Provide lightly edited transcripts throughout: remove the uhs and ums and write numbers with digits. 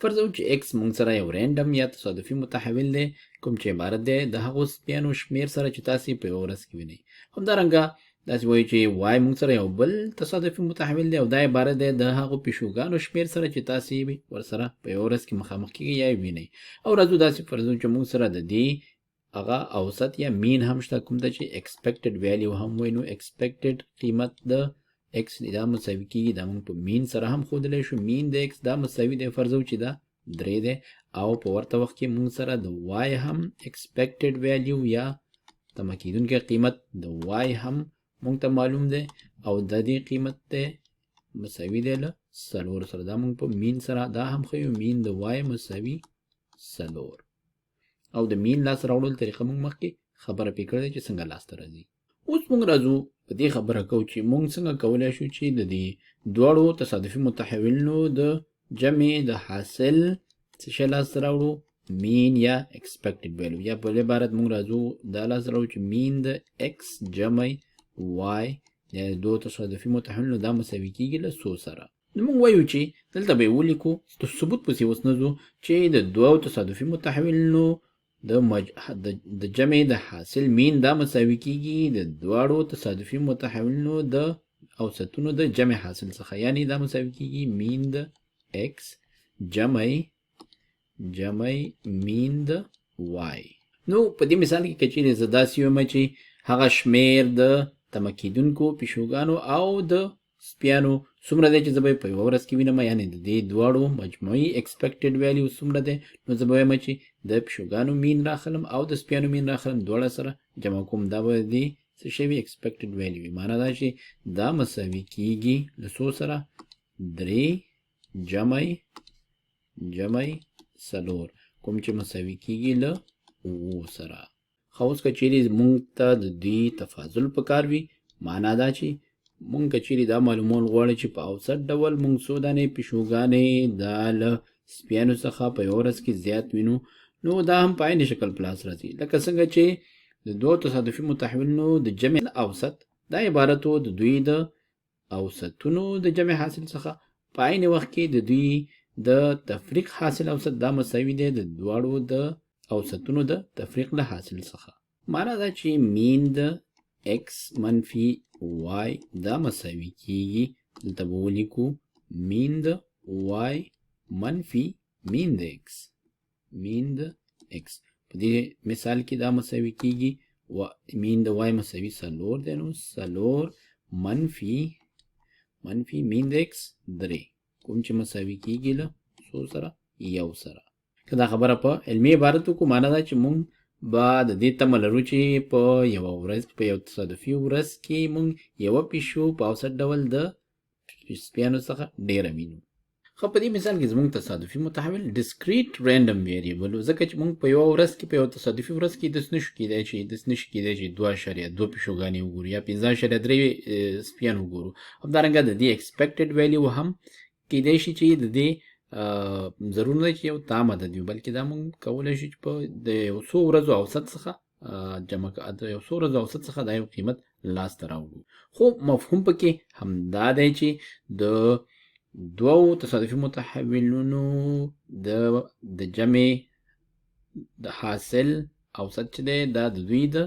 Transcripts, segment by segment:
فرض وکړو چې x مونږ سره یو رینډم یا تصادفي متحول دی کوم چې عبارت دی د هغو سپیانو شمیر سره چې تاسې په یوه ورځ کې وینئ. همدارنګه داسې وایو چې y مونږ سره یو بل تصادفي متحول دی او دا عبارت دی د هغو پیشوګانو شمیر سره چې تاسې ورسره په یوه ورځ کې مخامخ کیږئ یا وینئ. او راځو داسې فرض وکړو چې مونږ سره د دې هغه اوسط یا مین هم شته کوم ته چې expected value هم وایي. نو expected قیمت د x دا مساوي کیږي دا مونږ په مین سره هم ښودلی شو. مین د x دا مساوي دی فرض وکړو چې دا 3 دی او په ورته وخت کې مونږ سره د y هم expected value یا تمه کیدونکی قیمت د y هم مونږ ته معلوم دی او د دې قیمت دی مساوي دی له 4 سره. دا مونږ په مین سره دا هم ښیو مین د y مساوي 4 او د مین لاس راوړلو طریقه مونږ مخکې خبره پرې کړې چې څنګه لاسته راځي. اوس مونږ راځو په دې خبره کوو چې مونږ څنګه کولی شو چې د دې دواړو تصادفي متحولونو د جمع د حاصل څه شی لاسته راوړو مین یا expected value یا په عبارت مونږ راځو دا لاسته راوړو چې مین د x جمع y یا د دوو تصادفي متحولونو دا مساوي کیږي له 100 سره. نو مونږ وایو چې دلته به یې ولیکو د ثبوت پسې اوس نه ځو چې د دوو تصادفي متحولونو د جمع د حاصل مین دا مساوي کیږي د دواړو تصادفي متحولونو د اوسطونو د جمع حاصل څخه. یعنی دا مساوي کیږي مین د x جمع مین د y. نو په دې مثال کې که چیرې زه داسې ویم چې هغه شمیر د تمه کیدونکو پیشوګانو او د سپیانو څومره دی چې زه به یې په یوه ورځ کې وینم یعنې د دې دواړو مجموعي expected value څومره دی نو زه به وایم چې د پیشوګانو مین راخلم او د سپیانو مین راخلم دواړه سره جمع کوم دا به د څه شی وي expected value وي. معنا دا چې دا مساوي کیږي له 100 سره 3 جمع 4 کوم چې مساوي کیږي له 7 سره. خو اوس که چیرې مونږ ته د دې تفاضل پکار وي معنا دا چې مونږ که چیرې دا معلومول غواړو چې په اوسط ډول مونږ څو دانې پیشوګانې دا له سپیانو څخه په یوه ورځ کې زیات وینو نو دا هم په عین شکل په لاس راځي. لکه څنګه چې د دوو تصادفي متحولونو د جمع اوسط دا عبارت و د دوی د اوسطونو د جمع حاصل څخه په عین وخت کې د دوی د تفریق حاصل اوسط دا مساوي دی د دواړو د اوسطونو د تفریق له حاصل څخه. معنا دا چې مین د x منفي y دا مساوي کیږي دلته به ولیکو مین د y منفي مین د x په دې مثال کې دا مساوي کیږي مین د y مساوي 4 دی نو 4 منفي مین د x 3 کوم چې مساوي کیږي له 100 سره 1 سره. که دا خبره په علمي عبارت وکړو معنا دا چې مونږ به د دې تمه لرو چې په یوه ورځ په یو تصادفي ورځ کې مونږ یوه پیشو په اوسط ډول د سپیانو څخه ډېره وینو. خو په دې مثال کې زموږ تصادفي متحول discrete random variable و ځکه چې مونږ په یوه ورځ کې په یو تصادفي ورځ کې داسې نشو کیدای چې 2.2 پیشوګانې وګورو یا 15.3 سپیان وګورو. همدارنګه د دې expected value هم کیدای شي چې د دې ضرور نه چې یو تام عدد وي بلکې دا مونږ کولی شو چې په د یو څو ورځو اوسط څخه د یو څو ورځو اوسط څخه دا یو قیمت لاسته راوړو. خو مفهوم پکې همدا دی چې د دوو تصادفي متحولونو د جمع د حاصل اوسط چې دی دا د دوی د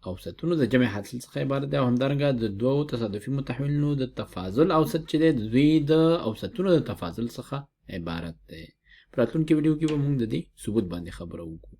اوسطونو د جمع حاصل څخه عبارت دی او همدارنګه د دوو تصادفي متحولونو د تفاضل اوسط چې دی د دوی د اوسطونو د تفاضل څخه عبارت دی. په راتلونکي ویډیو کې به موږ د دې ثبوت باندې خبره وکړو.